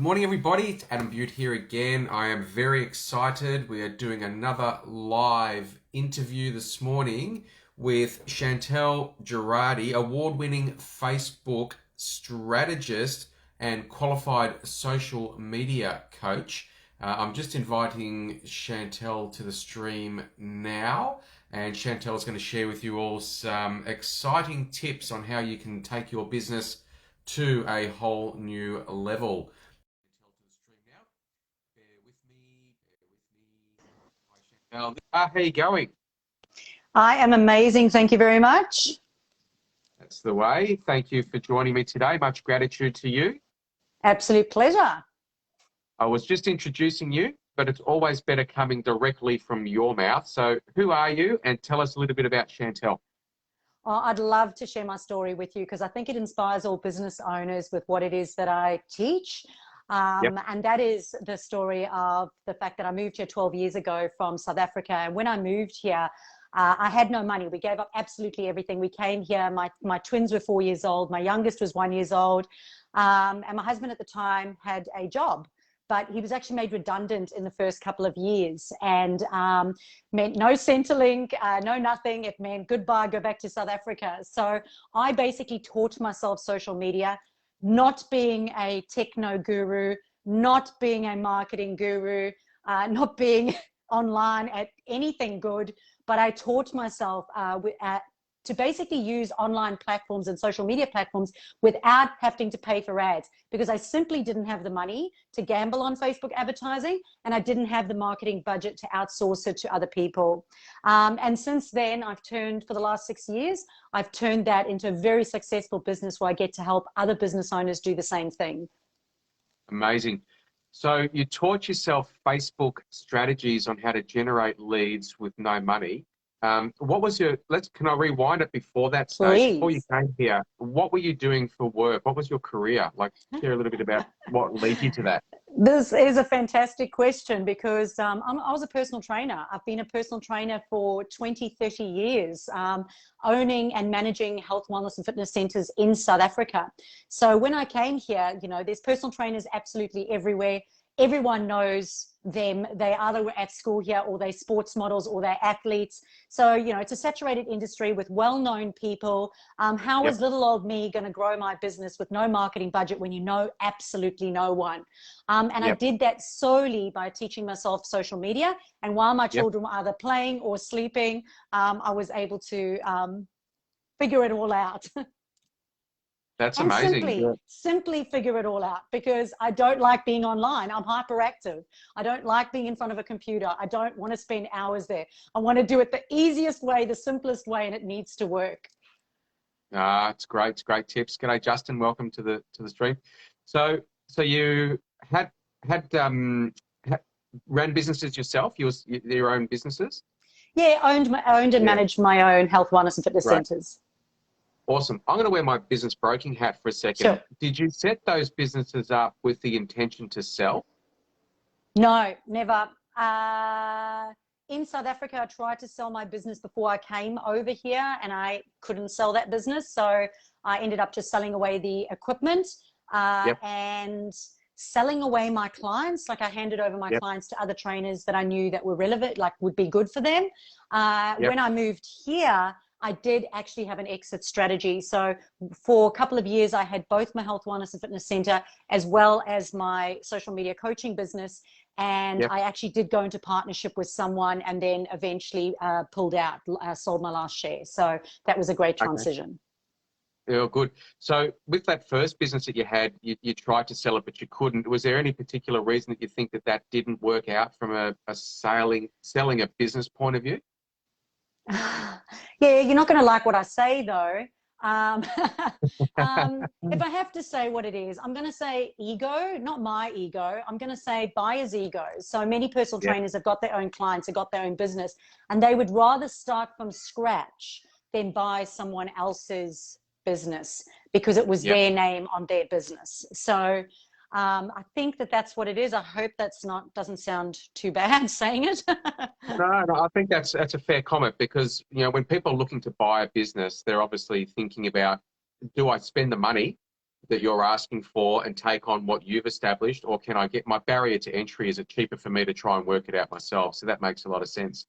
Good morning, everybody. It's Adam Bude here again. I am very excited. We are doing another live interview this morning with Chantal Gerardy, award-winning Facebook strategist and qualified social media coach. I'm just inviting Chantal to the stream now, and Chantal is going to share with you all some exciting tips on how you can take your business to a whole new level. How are you going? I am amazing. Thank you very much. That's the way. Thank you for joining me today. Much gratitude to you. Absolute pleasure. I was just introducing you, but it's always better coming directly from your mouth. So who are you? And tell us a little bit about Chantal. Oh, I'd love to share my story with you because I think it inspires all business owners with what it is that I teach. And that is the story of the fact that I moved here 12 years ago from South Africa. And when I moved here, I had no money. We gave up absolutely everything. We came here. My twins were 4 years old. My youngest was 1 year old. And my husband at the time had a job, but he was actually made redundant in the first couple of years, and meant no Centrelink, no nothing. It meant goodbye, go back to South Africa. So I basically taught myself social media, not being a techno guru, not being a marketing guru, not being online at anything good, but I taught myself to basically use online platforms and social media platforms without having to pay for ads, because I simply didn't have the money to gamble on Facebook advertising, and I didn't have the marketing budget to outsource it to other people. And since then, for the last 6 years, I've turned that into a very successful business where I get to help other business owners do the same thing. Amazing. So you taught yourself Facebook strategies on how to generate leads with no money. What was can I rewind it before that stage? Please. Before you came here, what were you doing for work? What was your career? Like, share a little bit about what led you to that. This is a fantastic question because I was a personal trainer. I've been a personal trainer for 20, 30 years, owning and managing health, wellness and fitness centers in South Africa. So when I came here, there's personal trainers absolutely everywhere. Everyone knows them. They either were at school here, or they're sports models, or they're athletes. So, it's a saturated industry with well-known people. How is little old me going to grow my business with no marketing budget when you know absolutely no one? And I did that solely by teaching myself social media. And while my children were either playing or sleeping, I was able to figure it all out. That's amazing. Simply figure it all out, because I don't like being online. I'm hyperactive. I don't like being in front of a computer. I don't want to spend hours there. I want to do it the easiest way, the simplest way, and it needs to work. It's great. It's great tips. G'day, Justin. Welcome to the stream. So you had ran businesses yourself? Your own businesses? Yeah, owned and managed my own health, wellness and fitness centers. Awesome. I'm going to wear my business broking hat for a second. Sure. Did you set those businesses up with the intention to sell? No, never. In South Africa, I tried to sell my business before I came over here, and I couldn't sell that business. So I ended up just selling away the equipment and selling away my clients. Like, I handed over my clients to other trainers that I knew that were relevant, like would be good for them. When I moved here, I did actually have an exit strategy. So for a couple of years, I had both my health, wellness and fitness center as well as my social media coaching business. And I actually did go into partnership with someone, and then eventually pulled out, sold my last share. So that was a great transition. Yeah, good. So with that first business that you had, you tried to sell it, but you couldn't. Was there any particular reason that you think that didn't work out from a selling a business point of view? Yeah, you're not going to like what I say, though. If I have to say what it is, I'm going to say ego, not my ego. I'm going to say buyer's ego. So many personal trainers have got their own clients, have got their own business, and they would rather start from scratch than buy someone else's business because it was their name on their business. So I think that's what it is. I hope doesn't sound too bad saying it. No, I think that's a fair comment, because when people are looking to buy a business, they're obviously thinking about, do I spend the money that you're asking for and take on what you've established, or can I get my barrier to entry? Is it cheaper for me to try and work it out myself? So that makes a lot of sense.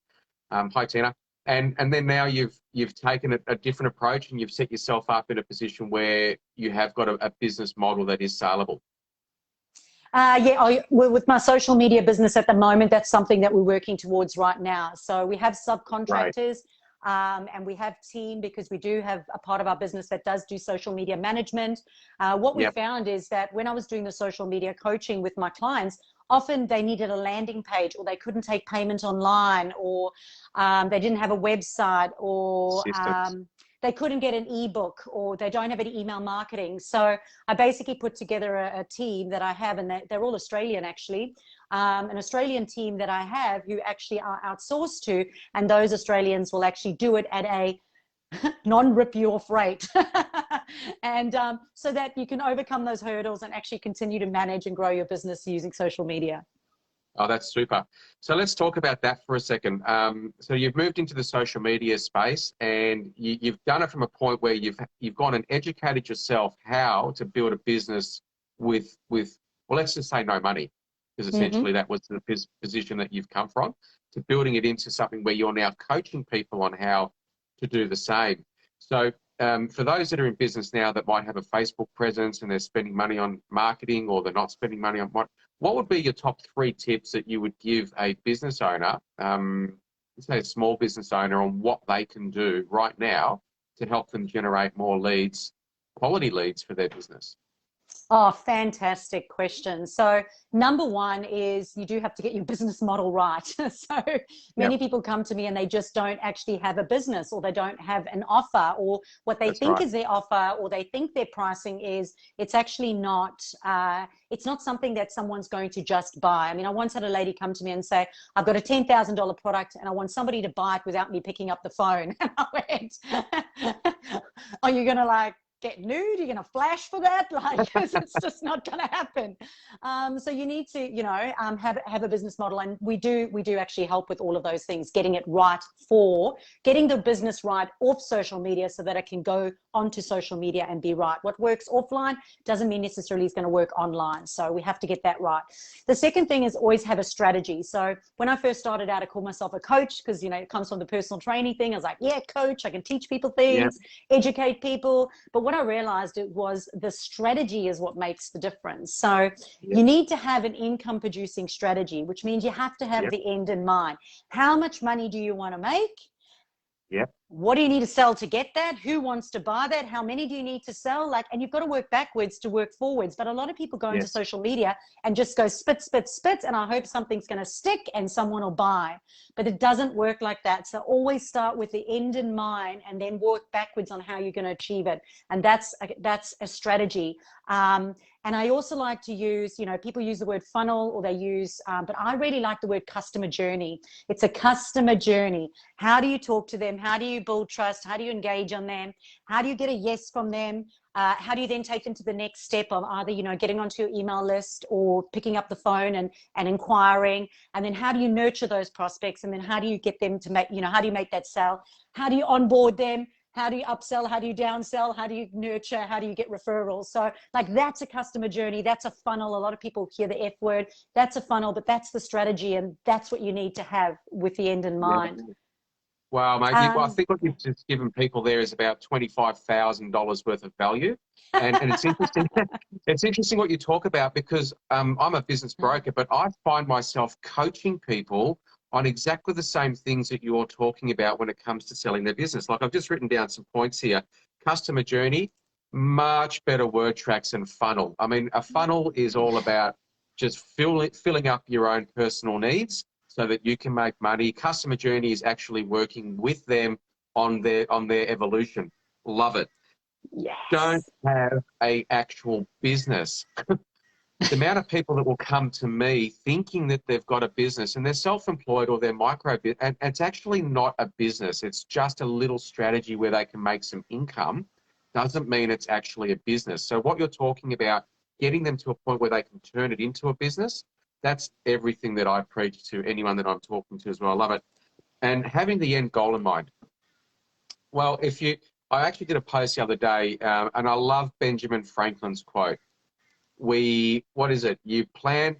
Hi, Tina. And then now you've taken a different approach and you've set yourself up in a position where you have got a business model that is saleable. Well, with my social media business at the moment, that's something that we're working towards right now. So we have subcontractors, and we have team, because we do have a part of our business that does do social media management. What we found is that when I was doing the social media coaching with my clients, often they needed a landing page, or they couldn't take payment online, or they didn't have a website, or they couldn't get an ebook, or they don't have any email marketing. So I basically put together a team that I have, and they're all Australian actually, an Australian team that I have who actually are outsourced to, and those Australians will actually do it at a non-rip you off rate. And so that you can overcome those hurdles and actually continue to manage and grow your business using social media. Oh, that's super. So let's talk about that for a second. So you've moved into the social media space, and you've done it from a point where you've gone and educated yourself how to build a business with well, let's just say no money, because essentially that was the position that you've come from, to building it into something where you're now coaching people on how to do the same. So for those that are in business now that might have a Facebook presence and they're spending money on marketing, or they're not spending money on what would be your top 3 tips that you would give a business owner, say a small business owner, on what they can do right now to help them generate more leads, quality leads for their business? Oh, fantastic question. So number one is you do have to get your business model right. So many people come to me and they just don't actually have a business, or they don't have an offer, or what they think is their offer, or they think their pricing is, it's actually not, it's not something that someone's going to just buy. I mean, I once had a lady come to me and say, I've got a $10,000 product and I want somebody to buy it without me picking up the phone. And I went, are you going to like get nude? You're gonna flash for that? Like, it's just not gonna happen. So you need to, you know, have a business model, and we do actually help with all of those things, getting it right, for getting the business right off social media, so that it can go onto social media and be right. What works offline doesn't mean necessarily it's going to work online. So we have to get that right. The second thing is always have a strategy. So when I first started out, I called myself a coach, because, you know, it comes from the personal training thing. I was like, yeah, coach, I can teach people things, educate people. But what I realized, it was the strategy is what makes the difference. So you need to have an income producing strategy, which means you have to have the end in mind. How much money do you want to make? What do you need to sell to get that? Who wants to buy that? How many do you need to sell? Like, and you've got to work backwards to work forwards. But a lot of people go into social media and just go spit, spit, spit, and I hope something's going to stick and someone will buy. But it doesn't work like that. So always start with the end in mind, and then work backwards on how you're going to achieve it. And that's a strategy. And I also like to use, you know, people use the word funnel, or they use, but I really like the word customer journey. It's a customer journey. How do you talk to them? How do you build trust? How do you engage on them? How do you get a yes from them? How do you then take them to the next step of either, you know, getting onto your email list, or picking up the phone and inquiring? And then how do you nurture those prospects? And then how do you get them to make, you know, how do you make that sale? How do you onboard them? How do you upsell? How do you downsell? How do you nurture? How do you get referrals? So like, that's a customer journey. That's a funnel. A lot of people hear the F word. That's a funnel, but that's the strategy, and that's what you need to have with the end in mind. Wow, mate. I think what you've just given people there is about $25,000 worth of value. And it's interesting. It's interesting what you talk about, because I'm a business broker, but I find myself coaching people on exactly the same things that you're talking about when it comes to selling their business. Like, I've just written down some points here. Customer journey, much better word tracks than funnel. I mean, a funnel is all about just filling up your own personal needs so that you can make money. Customer journey is actually working with them on their evolution. Love it. Yes. Don't have a actual business. The amount of people that will come to me thinking that they've got a business, and they're self-employed or they're micro, and it's actually not a business. It's just a little strategy where they can make some income. Doesn't mean it's actually a business. So what you're talking about, getting them to a point where they can turn it into a business, that's everything that I preach to anyone that I'm talking to as well. I love it. And having the end goal in mind. Well, I actually did a post the other day, and I love Benjamin Franklin's quote. What is it? You plan,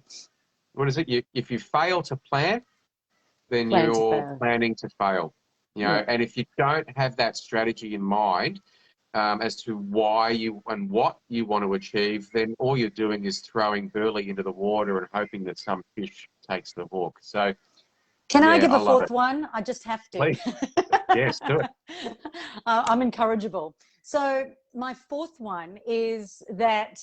what is it? If you fail to plan, then Plan to you're fail. planning to fail. Yeah. And if you don't have that strategy in mind, as to why you and what you want to achieve, then all you're doing is throwing burley into the water and hoping that some fish takes the hook. So, Can I yeah, give I a love fourth it. one? I just have to. Please, yes, do it. I'm incorrigible. So my fourth one is that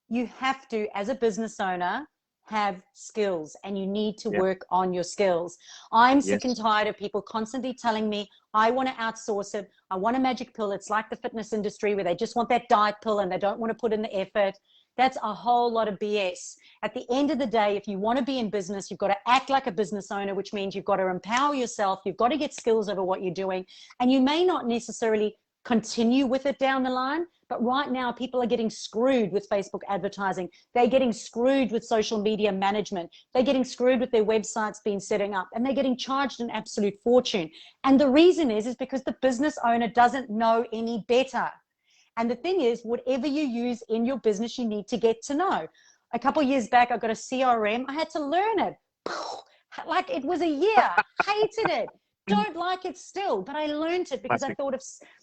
you have to, as a business owner, have skills, and you need to Yeah, work on your skills. I'm sick and yes, tired of people constantly telling me, I want to outsource it. I want a magic pill. It's like the fitness industry where they just want that diet pill and they don't want to put in the effort. That's a whole lot of BS. At the end of the day, if you want to be in business, you've got to act like a business owner, which means you've got to empower yourself. You've got to get skills over what you're doing. And you may not necessarily continue with it down the line, but right now people are getting screwed with Facebook advertising. They're getting screwed with social media management. They're getting screwed with their websites being setting up, and they're getting charged an absolute fortune. And the reason is because the business owner doesn't know any better. And the thing is, whatever you use in your business, you need to get to know. A couple of years back, I got a CRM. I had to learn it. Like it was a year. Hated it. Don't like it still, but I learned it because I classic. thought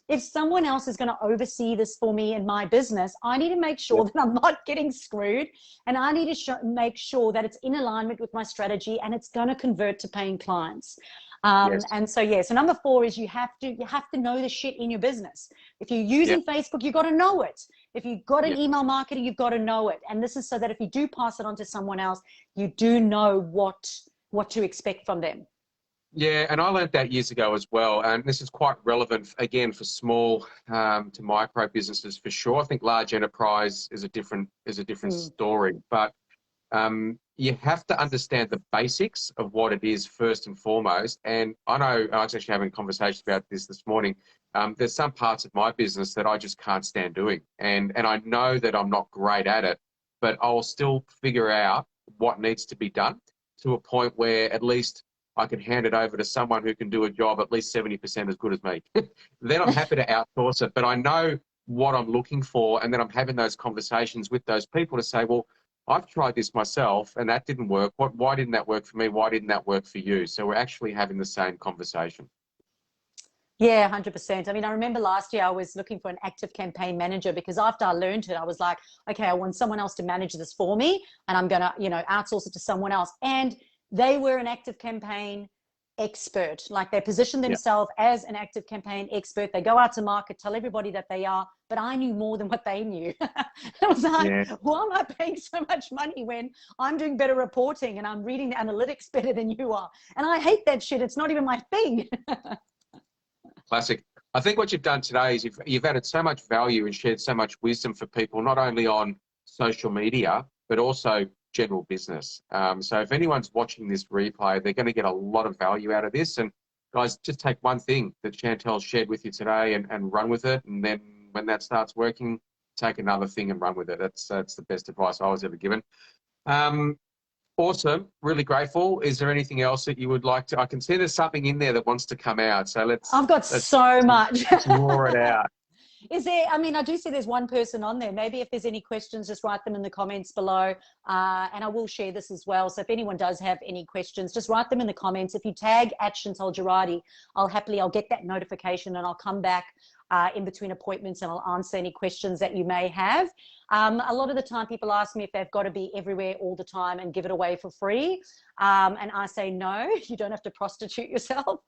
if someone else is going to oversee this for me in my business, I need to make Yeah, sure that I'm not getting screwed, and I need to make sure that it's in alignment with my strategy and it's going to convert to paying clients. yes, And so, yeah, so number four is you have to know the shit in your business. If you're yeah, using Facebook, you've got to know it. If you've got an yeah. email marketing, you've got to know it. And this is so that if you do pass it on to someone else, you do know what to expect from them. Yeah, and I learned that years ago as well. And this is quite relevant, again, for small to micro businesses for sure. I think large enterprise is a different Mm. story. But you have to understand the basics of what it is first and foremost. And I know I was actually having a conversation about this morning. There's some parts of my business that I just can't stand doing, and I know that I'm not great at it, but I'll still figure out what needs to be done to a point where at least I can hand it over to someone who can do a job at least 70% as good as me. Then I'm happy to outsource it, but I know what I'm looking for, and then I'm having those conversations with those people to say, well, I've tried this myself and that didn't work. Why didn't that work for me? Why didn't that work for you? So we're actually having the same conversation. Yeah, 100%. I mean, I remember last year I was looking for an active campaign manager because after I learned it, I was like, okay, I want someone else to manage this for me, and I'm going to, outsource it to someone else. And they were an active campaign expert. Like they position Yeah. themselves as an active campaign expert. They go out to market, tell everybody that they are, but I knew more than what they knew. I was like, Yeah. why am I paying so much money when I'm doing better reporting and I'm reading the analytics better than you are? And I hate that shit. It's not even my thing. Classic. I think what you've done today is you've added so much value and shared so much wisdom for people, not only on social media, but also general business. So if anyone's watching this replay, they're going to get a lot of value out of this. And guys, just take one thing that Chantal shared with you today and run with it. And then when that starts working, take another thing and run with it. That's the best advice I was ever given. Awesome. Really grateful. Is there anything else that you would like to? I can see there's something in there that wants to come out. So let's I've got let's so much. let's roar it out. Is there, I mean, I do see there's one person on there. Maybe if there's any questions, just write them in the comments below. And I will share this as well. So if anyone does have any questions, just write them in the comments. If you tag at Chantal Gerardy, I'll get that notification and I'll come back in between appointments and I'll answer any questions that you may have. A lot of the time people ask me if they've got to be everywhere all the time and give it away for free. And I say, no, you don't have to prostitute yourself.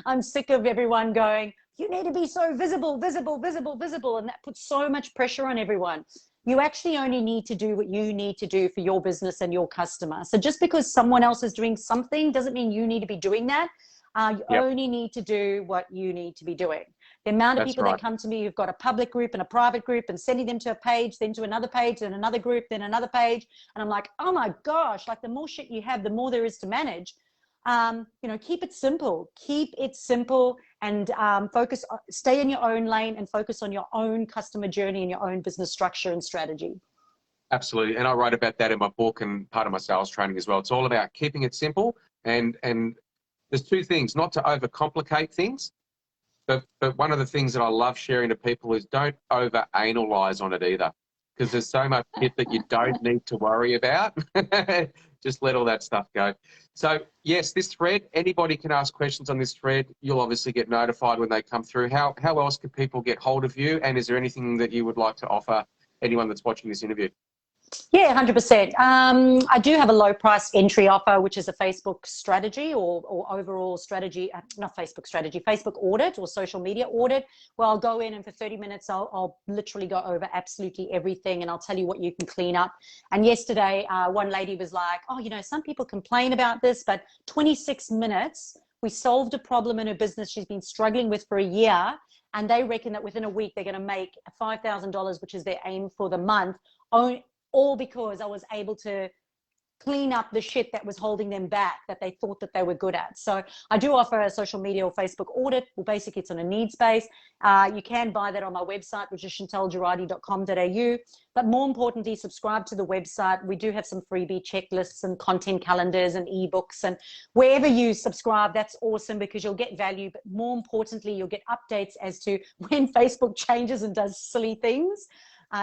I'm sick of everyone going, you need to be so visible, visible, visible, visible. And that puts so much pressure on everyone. You actually only need to do what you need to do for your business and your customer. So just because someone else is doing something doesn't mean you need to be doing that. You Yep, only need to do what you need to be doing. The amount of that's people right. that come to me who've got a public group and a private group and sending them to a page, then to another page, then another group, then another page. And I'm like, oh my gosh, like the more shit you have, the more there is to manage. Keep it simple. Keep it simple and stay in your own lane and focus on your own customer journey and your own business structure and strategy. Absolutely. And I write about that in my book and part of my sales training as well. It's all about keeping it simple and there's two things: not to overcomplicate things But one of the things that I love sharing to people is don't over analyze on it either, because there's so much shit that you don't need to worry about. Just let all that stuff go. So yes, this thread, anybody can ask questions on this thread. You'll obviously get notified when they come through. How else can people get hold of you? And is there anything that you would like to offer anyone that's watching this interview? Yeah, 100%. I do have a low price entry offer, which is a Facebook strategy or overall strategy, not Facebook strategy, Facebook audit or social media audit, where I'll go in and for 30 minutes, I'll literally go over absolutely everything and I'll tell you what you can clean up. And yesterday, one lady was like, oh, you know, some people complain about this, but 26 minutes, we solved a problem in her business she's been struggling with for a year. And they reckon that within a week, they're going to make $5,000, which is their aim for the month, all because I was able to clean up the shit that was holding them back that they thought that they were good at. So I do offer a social media or Facebook audit. Well, basically it's on a needs base. You can buy that on my website, which is chantalgerardy.com.au. But more importantly, subscribe to the website. We do have some freebie checklists and content calendars and ebooks, and wherever you subscribe, that's awesome because you'll get value. But more importantly, you'll get updates as to when Facebook changes and does silly things.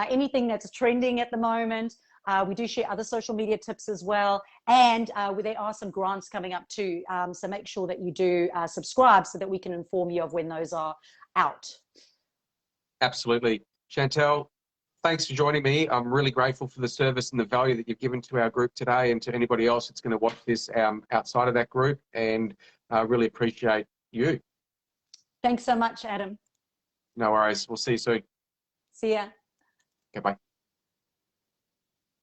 Anything that's trending at the moment. We do share other social media tips as well. And there are some grants coming up too. So make sure that you do subscribe so that we can inform you of when those are out. Absolutely. Chantal, thanks for joining me. I'm really grateful for the service and the value that you've given to our group today and to anybody else that's going to watch this outside of that group. And I really appreciate you. Thanks so much, Adam. No worries. We'll see you soon. See ya. Goodbye.